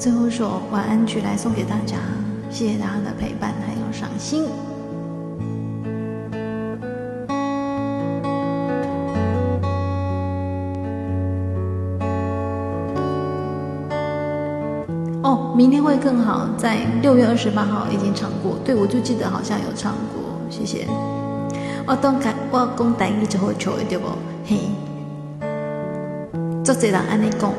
最后一首晚安曲来送给大家，谢谢大家的陪伴还有赏心。哦，明天会更好，在6月28号已经唱过，对，我就记得好像有唱过，谢谢。我讲台语就好笑的对不？嘿，足多人安尼讲。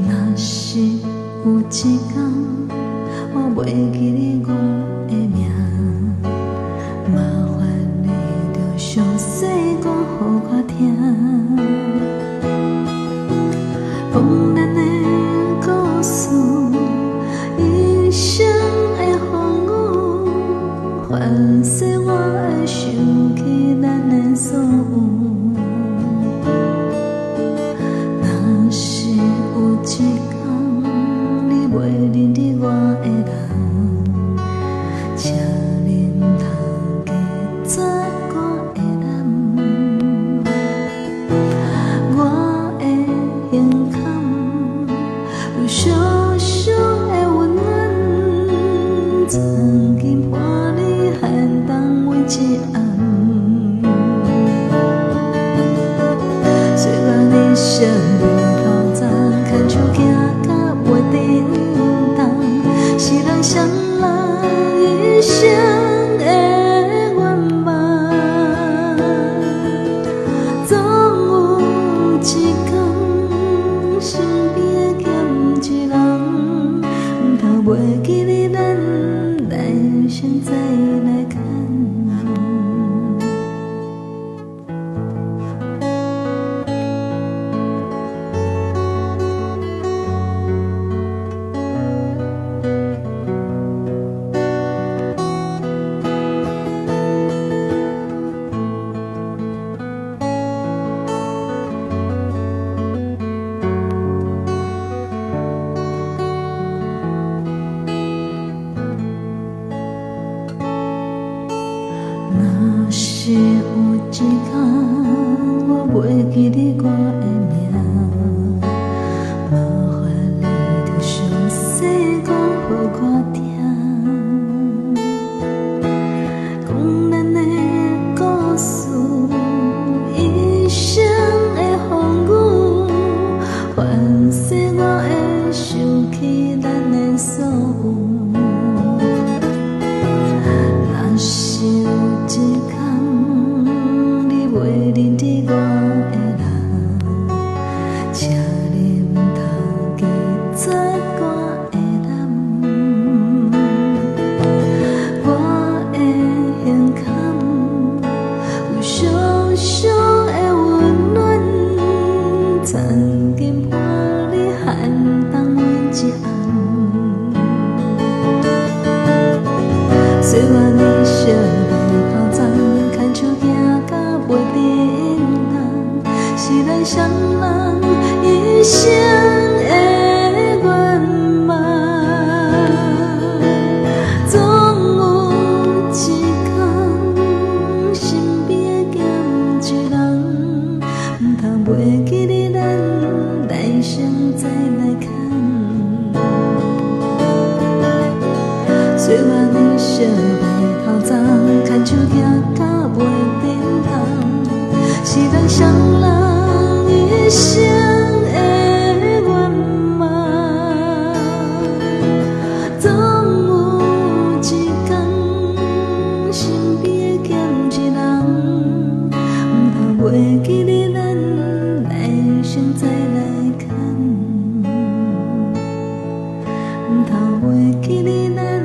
若是有一天我袂记得我的名，麻烦你着详细讲予我听，讲咱的故事，一生的风雨，反使我会想起咱的所有。一天你袂认得我的人，请你唔通加做我的人。我的胸坎有小小的温暖，曾经伴你寒冬每一暗。虽然你身边牵手行到袂振动，是人双人一生的愿望。总有一天，身边欠一人，倘袂记得咱来生再来看。若是有一天我袂记得我的名，麻烦你着详细讲予我听，讲咱的故事，一生的风雨，反使我会想起咱的所有。若是有一天你袂认得我的人，请你唔通加做我的人。我的胸坎有小小的温暖，曾经伴你寒冬每一暗。虽然你身边头鬃，牵手行到袂振动，是咱双人一生的愿望。总有一天，身边欠一人，唔通袂记得咱来生再来看。虽然你身边头鬃，牵手行到袂振动，是咱双人一生的愿望。总有一天，身边欠一人，唔通袂记得咱来生再来看，唔通袂记得咱。